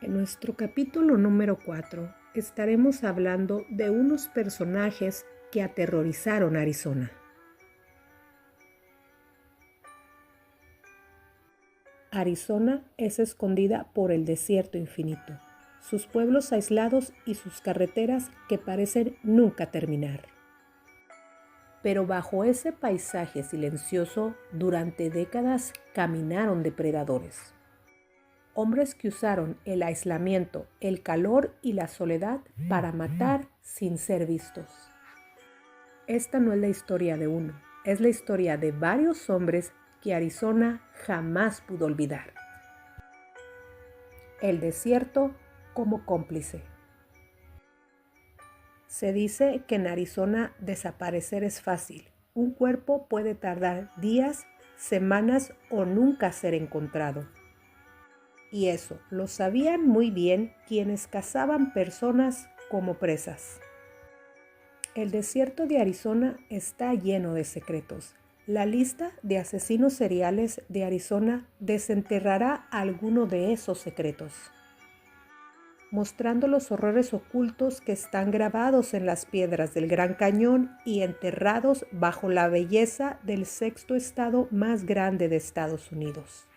En nuestro capítulo número 4 estaremos hablando de unos personajes que aterrorizaron a Arizona. Arizona es escondida por el desierto infinito, sus pueblos aislados y sus carreteras que parecen nunca terminar. Pero bajo ese paisaje silencioso, durante décadas caminaron depredadores. Hombres que usaron el aislamiento, el calor y la soledad para matar sin ser vistos. Esta no es la historia de uno, es la historia de varios hombres que Arizona jamás pudo olvidar. El desierto como cómplice. Se dice que en Arizona desaparecer es fácil. Un cuerpo puede tardar días, semanas o nunca ser encontrado. Y eso lo sabían muy bien quienes cazaban personas como presas. El desierto de Arizona está lleno de secretos. La lista de asesinos seriales de Arizona desenterrará alguno de esos secretos, mostrando los horrores ocultos que están grabados en las piedras del Gran Cañón y enterrados bajo la belleza del sexto estado más grande de Estados Unidos.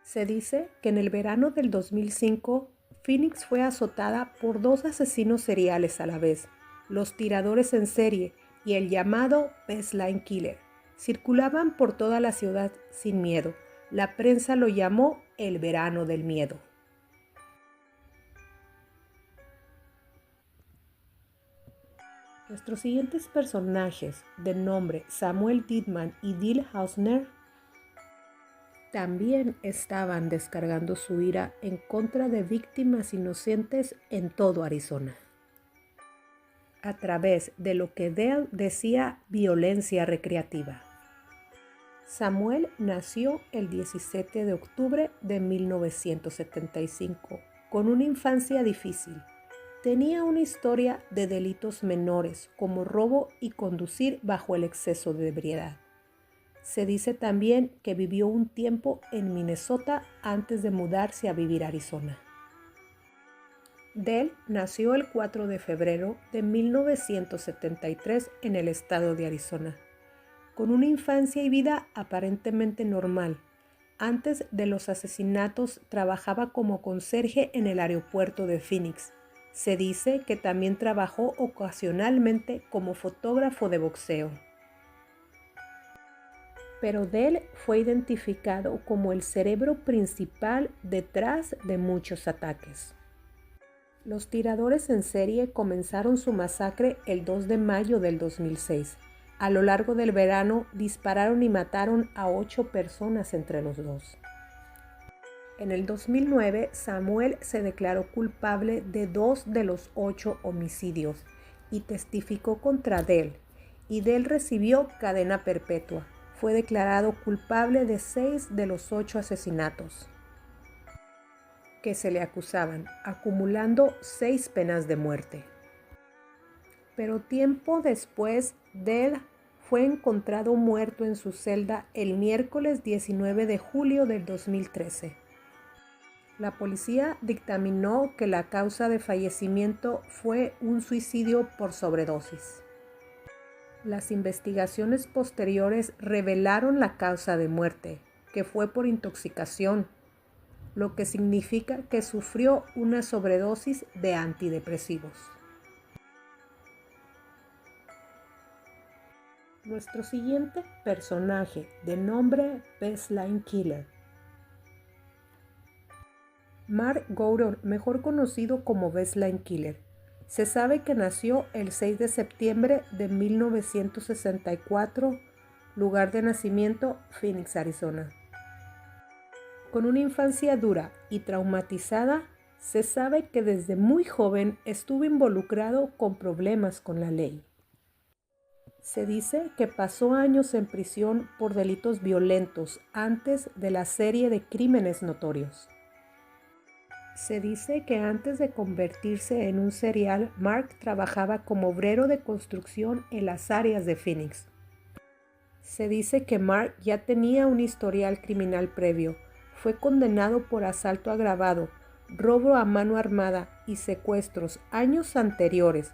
Se dice que en el verano del 2005, Phoenix fue azotada por dos asesinos seriales a la vez, los tiradores en serie y el llamado Baseline Killer. Circulaban por toda la ciudad sin miedo. La prensa lo llamó el verano del miedo. Nuestros siguientes personajes, de nombre Samuel Dittman y Dil Hausner, también estaban descargando su ira en contra de víctimas inocentes en todo Arizona, a través de lo que Dale decía violencia recreativa. Samuel nació el 17 de octubre de 1975, con una infancia difícil. Tenía una historia de delitos menores como robo y conducir bajo el exceso de ebriedad. Se dice también que vivió un tiempo en Minnesota antes de mudarse a vivir a Arizona. Dale nació el 4 de febrero de 1973 en el estado de Arizona, con una infancia y vida aparentemente normal. Antes de los asesinatos trabajaba como conserje en el aeropuerto de Phoenix. Se dice que también trabajó ocasionalmente como fotógrafo de boxeo. Pero Dale fue identificado como el cerebro principal detrás de muchos ataques. Los tiradores en serie comenzaron su masacre el 2 de mayo del 2006. A lo largo del verano dispararon y mataron a 8 personas entre los dos. En el 2009, Samuel se declaró culpable de 2 de los 8 homicidios y testificó contra Dale, y Dale recibió cadena perpetua. Fue declarado culpable de 6 de los 8 asesinatos que se le acusaban, acumulando 6 penas de muerte. Pero tiempo después, Dale fue encontrado muerto en su celda el miércoles 19 de julio del 2013. La policía dictaminó que la causa de fallecimiento fue un suicidio por sobredosis. Las investigaciones posteriores revelaron la causa de muerte, que fue por intoxicación, lo que significa que sufrió una sobredosis de antidepresivos. Nuestro siguiente personaje, de nombre Baseline Killer. Mark Goddard, mejor conocido como Baseline Killer, se sabe que nació el 6 de septiembre de 1964, lugar de nacimiento Phoenix, Arizona. Con una infancia dura y traumatizada, se sabe que desde muy joven estuvo involucrado con problemas con la ley. Se dice que pasó años en prisión por delitos violentos antes de la serie de crímenes notorios. Se dice que antes de convertirse en un serial, Mark trabajaba como obrero de construcción en las áreas de Phoenix. Se dice que Mark ya tenía un historial criminal previo. Fue condenado por asalto agravado, robo a mano armada y secuestros años anteriores,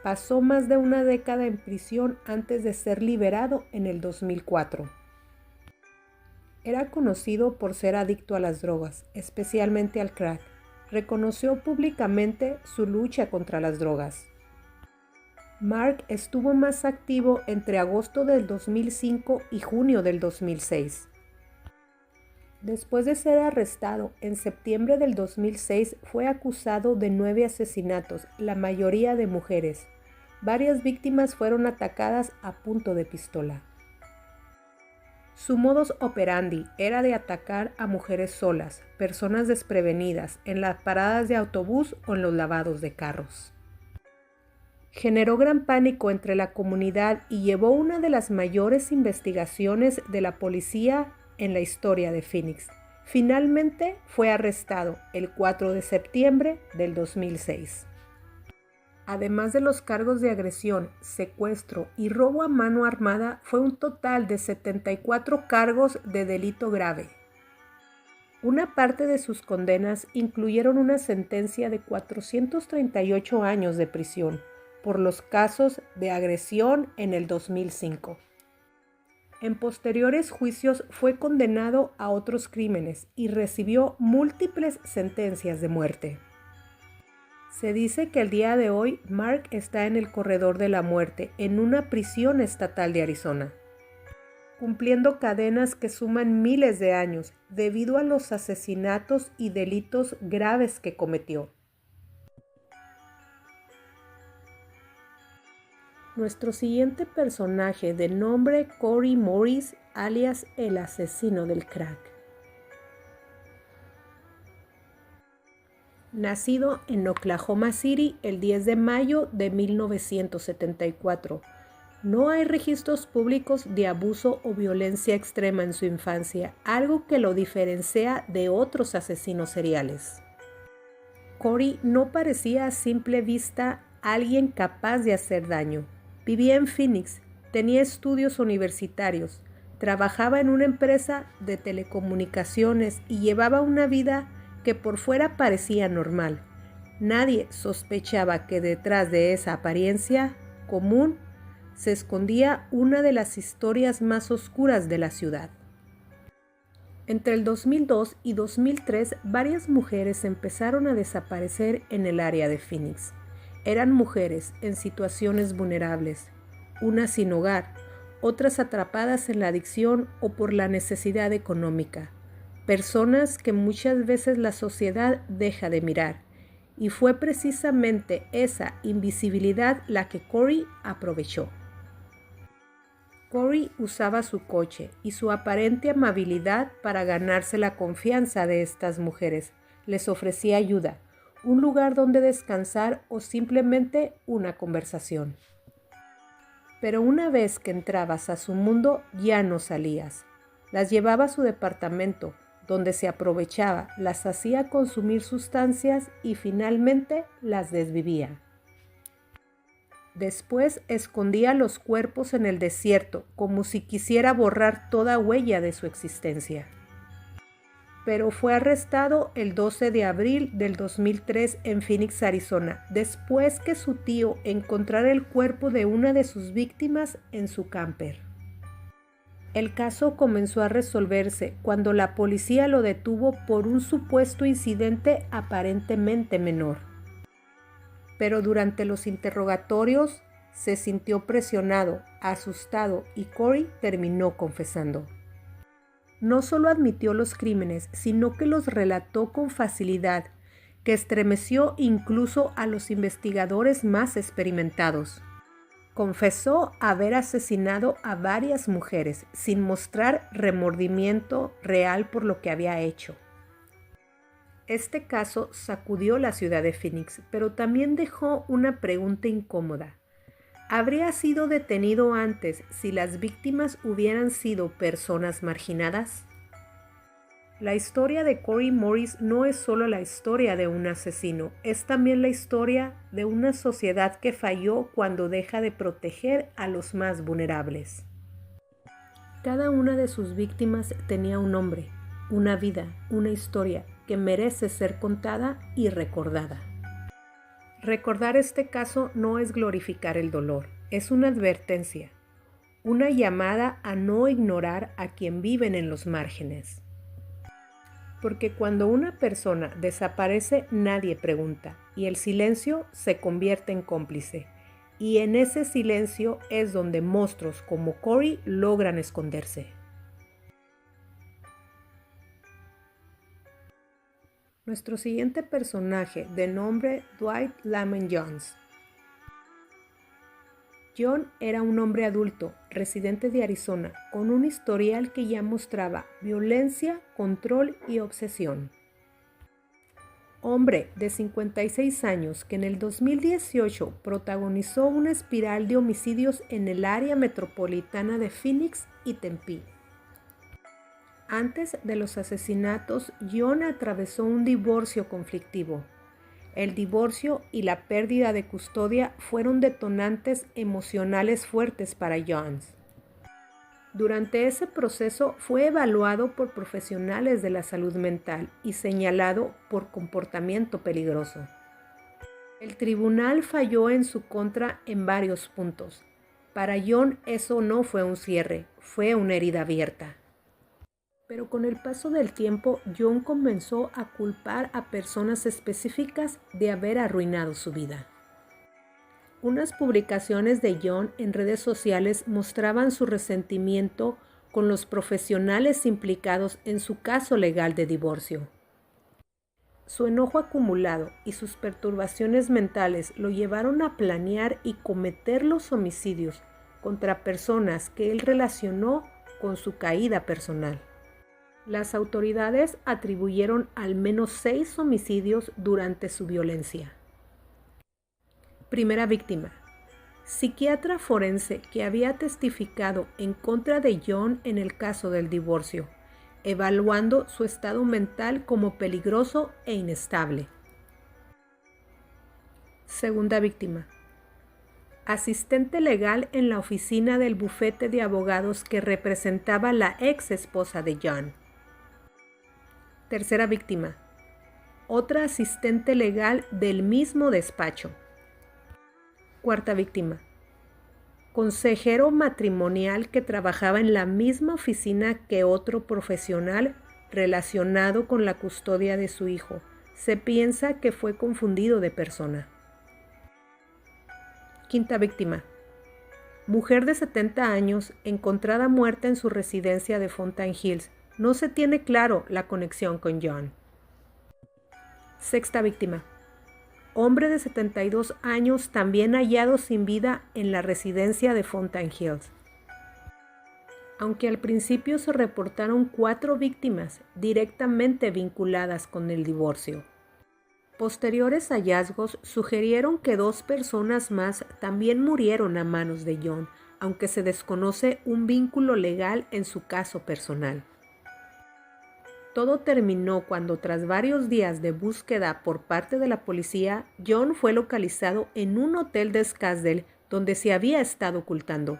pasó más de una década en prisión antes de ser liberado en el 2004. Era conocido por ser adicto a las drogas, especialmente al crack. Reconoció públicamente su lucha contra las drogas. Mark estuvo más activo entre agosto del 2005 y junio del 2006. Después de ser arrestado en septiembre del 2006, fue acusado de 9 asesinatos, la mayoría de mujeres. Varias víctimas fueron atacadas a punto de pistola. Su modus operandi era de atacar a mujeres solas, personas desprevenidas, en las paradas de autobús o en los lavados de carros. Generó gran pánico entre la comunidad y llevó una de las mayores investigaciones de la policía en la historia de Phoenix. Finalmente fue arrestado el 4 de septiembre del 2006. Además de los cargos de agresión, secuestro y robo a mano armada, fue un total de 74 cargos de delito grave. Una parte de sus condenas incluyeron una sentencia de 438 años de prisión por los casos de agresión en el 2005. En posteriores juicios fue condenado a otros crímenes y recibió múltiples sentencias de muerte. Se dice que el día de hoy Mark está en el corredor de la muerte en una prisión estatal de Arizona, cumpliendo cadenas que suman miles de años debido a los asesinatos y delitos graves que cometió. Nuestro siguiente personaje, de nombre Corey Morris, alias el asesino del crack. Nacido en Oklahoma City el 10 de mayo de 1974, no hay registros públicos de abuso o violencia extrema en su infancia, algo que lo diferencia de otros asesinos seriales. Corey no parecía a simple vista alguien capaz de hacer daño. Vivía en Phoenix, tenía estudios universitarios, trabajaba en una empresa de telecomunicaciones y llevaba una vida que por fuera parecía normal. Nadie sospechaba que detrás de esa apariencia común se escondía una de las historias más oscuras de la ciudad. Entre el 2002 y 2003, varias mujeres empezaron a desaparecer en el área de Phoenix. Eran mujeres en situaciones vulnerables, unas sin hogar, otras atrapadas en la adicción o por la necesidad económica. Personas que muchas veces la sociedad deja de mirar, y fue precisamente esa invisibilidad la que Corey aprovechó. Corey usaba su coche y su aparente amabilidad para ganarse la confianza de estas mujeres. Les ofrecía ayuda, un lugar donde descansar o simplemente una conversación. Pero una vez que entrabas a su mundo, ya no salías. Las llevaba a su departamento, donde se aprovechaba, las hacía consumir sustancias y finalmente las desvivía. Después escondía los cuerpos en el desierto, como si quisiera borrar toda huella de su existencia. Pero fue arrestado el 12 de abril del 2003 en Phoenix, Arizona, después que su tío encontrara el cuerpo de una de sus víctimas en su camper. El caso comenzó a resolverse cuando la policía lo detuvo por un supuesto incidente aparentemente menor. Pero durante los interrogatorios se sintió presionado, asustado y Corey terminó confesando. No solo admitió los crímenes, sino que los relató con facilidad, que estremeció incluso a los investigadores más experimentados. Confesó haber asesinado a varias mujeres sin mostrar remordimiento real por lo que había hecho. Este caso sacudió la ciudad de Phoenix, pero también dejó una pregunta incómoda. ¿Habría sido detenido antes si las víctimas hubieran sido personas marginadas? La historia de Corey Morris no es solo la historia de un asesino, es también la historia de una sociedad que falló cuando deja de proteger a los más vulnerables. Cada una de sus víctimas tenía un nombre, una vida, una historia que merece ser contada y recordada. Recordar este caso no es glorificar el dolor, es una advertencia, una llamada a no ignorar a quien viven en los márgenes. Porque cuando una persona desaparece, nadie pregunta, y el silencio se convierte en cómplice. Y en ese silencio es donde monstruos como Corey logran esconderse. Nuestro siguiente personaje, de nombre Dwight Lyman Jones. John era un hombre adulto, residente de Arizona, con un historial que ya mostraba violencia, control y obsesión. Hombre de 56 años que en el 2018 protagonizó una espiral de homicidios en el área metropolitana de Phoenix y Tempe. Antes de los asesinatos, John atravesó un divorcio conflictivo. El divorcio y la pérdida de custodia fueron detonantes emocionales fuertes para Jones. Durante ese proceso fue evaluado por profesionales de la salud mental y señalado por comportamiento peligroso. El tribunal falló en su contra en varios puntos. Para John eso no fue un cierre, fue una herida abierta. Pero con el paso del tiempo, John comenzó a culpar a personas específicas de haber arruinado su vida. Unas publicaciones de John en redes sociales mostraban su resentimiento con los profesionales implicados en su caso legal de divorcio. Su enojo acumulado y sus perturbaciones mentales lo llevaron a planear y cometer los homicidios contra personas que él relacionó con su caída personal. Las autoridades atribuyeron al menos 6 homicidios durante su violencia. Primera víctima. Psiquiatra forense que había testificado en contra de John en el caso del divorcio, evaluando su estado mental como peligroso e inestable. Segunda víctima. Asistente legal en la oficina del bufete de abogados que representaba la ex esposa de John. Tercera víctima. Otra asistente legal del mismo despacho. Cuarta víctima. Consejero matrimonial que trabajaba en la misma oficina que otro profesional relacionado con la custodia de su hijo. Se piensa que fue confundido de persona. Quinta víctima. Mujer de 70 años encontrada muerta en su residencia de Fountain Hills. No se tiene claro la conexión con John. Sexta víctima. Hombre de 72 años también hallado sin vida en la residencia de Fountain Hills. Aunque al principio se reportaron 4 víctimas directamente vinculadas con el divorcio. Posteriores hallazgos sugirieron que 2 personas más también murieron a manos de John, aunque se desconoce un vínculo legal en su caso personal. Todo terminó cuando, tras varios días de búsqueda por parte de la policía, John fue localizado en un hotel de Scottsdale donde se había estado ocultando.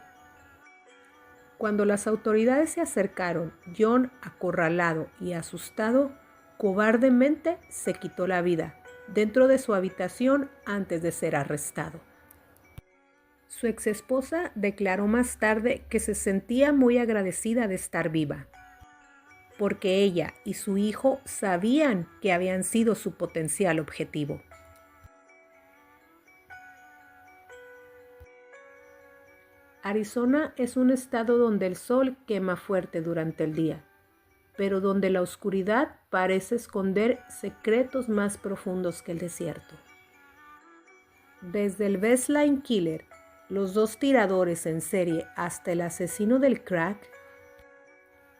Cuando las autoridades se acercaron, John, acorralado y asustado, cobardemente se quitó la vida dentro de su habitación antes de ser arrestado. Su exesposa declaró más tarde que se sentía muy agradecida de estar viva, porque ella y su hijo sabían que habían sido su potencial objetivo. Arizona es un estado donde el sol quema fuerte durante el día, pero donde la oscuridad parece esconder secretos más profundos que el desierto. Desde el Baseline Killer, los 2 tiradores en serie, hasta el asesino del crack,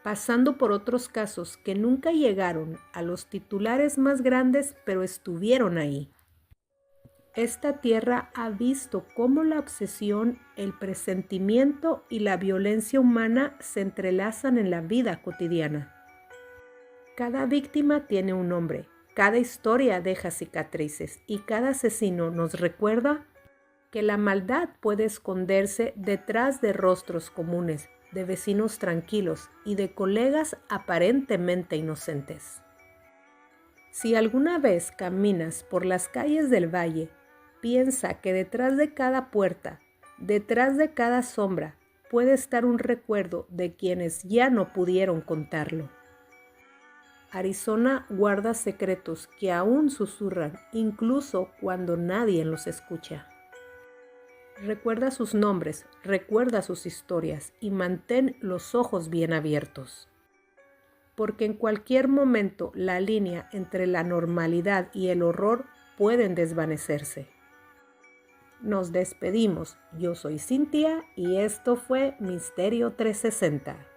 pasando por otros casos que nunca llegaron a los titulares más grandes, pero estuvieron ahí. Esta tierra ha visto cómo la obsesión, el presentimiento y la violencia humana se entrelazan en la vida cotidiana. Cada víctima tiene un nombre, cada historia deja cicatrices y cada asesino nos recuerda que la maldad puede esconderse detrás de rostros comunes, de vecinos tranquilos y de colegas aparentemente inocentes. Si alguna vez caminas por las calles del valle, piensa que detrás de cada puerta, detrás de cada sombra, puede estar un recuerdo de quienes ya no pudieron contarlo. Arizona guarda secretos que aún susurran, incluso cuando nadie los escucha. Recuerda sus nombres, recuerda sus historias y mantén los ojos bien abiertos. Porque en cualquier momento la línea entre la normalidad y el horror pueden desvanecerse. Nos despedimos. Yo soy Cintia y esto fue Misterio 360.